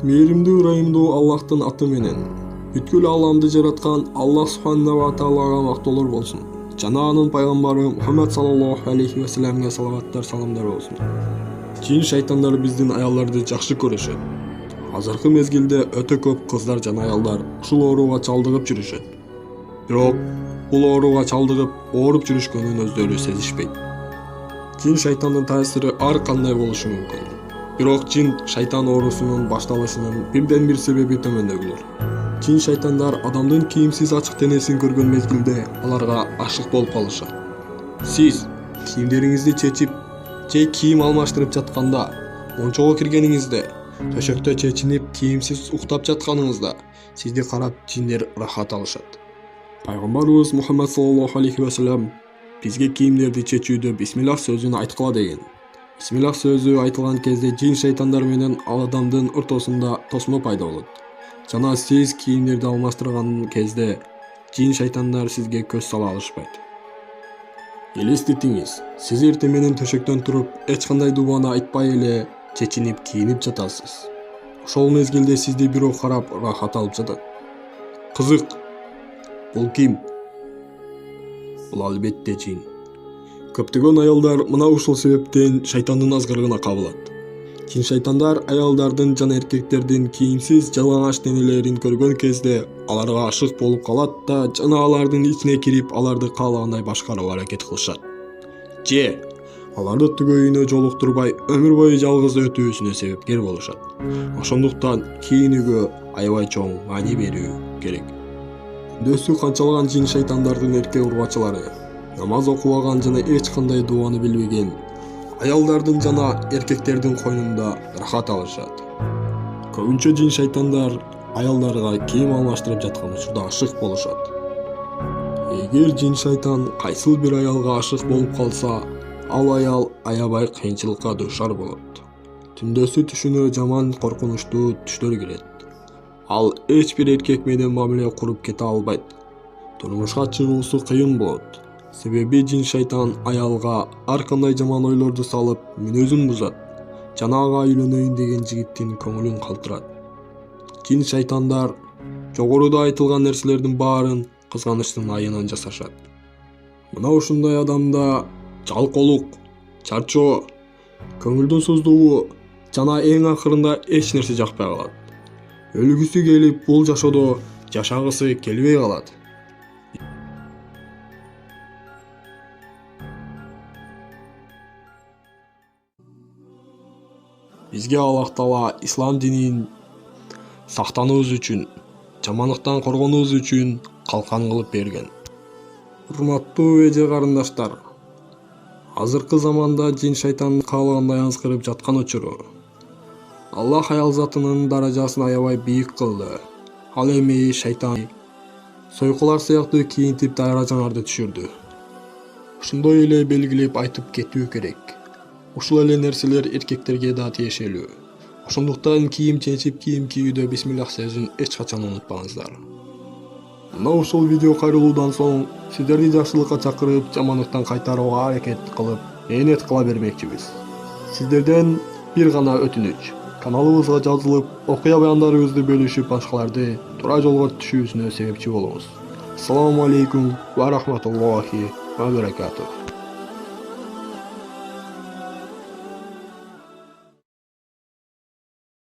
Мээримдүү ырайымдуу Аллахтын аты менен. Бүткүл ааламды жараткан Аллах субханаху ва таалага мактоолор болсун. Жана анын пайгамбары Мухаммад саллаллаху алейхи ва салламга салаваттар саламдар болсун. Жин шайтандар биздин аялдарды жакшы көрүшөт. Азыркы мезгилде өтө көп кыздар жана аялдар ушул ооруга чалдыгып жүрүшөт. Бирок бул ооруга чалдыгып ооруп жүрүшкөнүн өздөрү сезишпейт. Жин шайтандын таасири ар кандай болушу мүмкүн. Бирок жин шайтан оорусунун башталышынын бирден бир себеби төмөндөгүлөр. Жин шайтандар адамдын кийимсиз ачык денесин көргөн мезгилде аларга ашык болуп калышат. Сиз кийимдериңизди чечип же кийим алмаштырып жатканда, мончого киргениңизде, төшөктө чечинип кийимсиз уктап жатканыңызда сизди карап жиндер рахат алышат. Пайгамбарыбыз Мухаммад саллаллаху алейхи ва саллям бизге кийимдерди чечүүдө бисмиллах сөзүн айткыла деген. Бисмиллах сөзү айтылган кезде жин шайтандар менен ал адамдын ортосунда тосмо пайда болот. Жана сиз кийимдерди алмаштырган кезде жин шайтандар сизге көз сала алышпайт. Элестетиңиз, сиз эртең менен төшөктөн туруп, эч кандай дубаны айтпай эле чечинип кийинип жатасыз. Ошол мезгилде сизди бирөө карап рахат алып жатат. Кызык, бул ким? Бул албетте жин. Көптөгөн аялдар мына ушул себептен шайтандын азгырыгына кабылат. Жин шайтандар аялдардын жана эркектердин кийимсиз жалаңач денелерин көргөн кезде аларга ашык болуп калат да жана алардын ичине кирип аларды каалагандай башкарууга аракет кылышат. Же аларды түгөйүнө жолуктурбай өмүр бою жалгыз өтүүсүнө себепкер болушат. Ошондуктан кийинүүгө аябай чоң маани берүү керек. Дөсү канчалаган жин шайтандардын эркек урбачылары намаз окубаган жана эч кандай дуаны билбеген аялдардын жана эркектердин койнунда рахат алышат. Көбүнчө жин шайтандар аялдарга кийим алмаштырып жаткан учурда ашык болушат. Эгер жин шайтан кайсыл бир аялга ашык болуп калса, ал аял аябай кыйынчылыкка дуушар болот. Түндөсү түшүнө жаман коркунучтуу түштөр кирет. Ал эч бир эркек менен мамиле куруп кете албайт. Турмушка чыгуусу кыйын болот. Себеби жин шайтан аялга ар кандай жаман ойлорду салып, мүнөзүн бузат. Жана ага үйлөнөйүн деген жигиттин көңүлүн калтырат. Жин шайтандар жогоруда айтылган нерселердин баарын кызганычтын айынан жасашат. Мына ушундай адамда жалкоолук, чарчоо, көңүлдүн суздугу жана эң акырында эч нерсе жакпай калат. Өлгүсү келип бул жашоодо жашагысы келбей калат. Бизге Аллах Таала ислам динин сактануубуз үчүн, жамандыктан коргонуубуз үчүн калкан кылып берген. Урматтуу эже карындаштар, азыркы заманда жин шайтан каалагандай азгырып жаткан учуру Аллах аял затынын даражасын аябай бийик кылды. Ал эми шайтан сойкулар сыяктуу кийинтип даражаңарды түшүрдү. Ошондой эле белгилеп айтып кетүү керек. Ушул эле нерселер эркектерге да тиешелүү. Ошондуктан кийим чечип кийим кийүүдө бисмиллах сөзүн эч качан унутпаңыздар. Мына ушул видео кайрылуудан соң сиздерди жакшылыкка чакырып, жамандыктан кайтарууга аракет кылып, мээнет кыла бермекчибиз. Сиздерден бир гана өтүнүч. Каналыбызга жазылып, окуя баяндарыбызды бөлүшүп, башкаларды туура жолго түшүүсүнө себепчи болуңуз. Ассаламу алейкум ва рахматуллахи ва баракатух.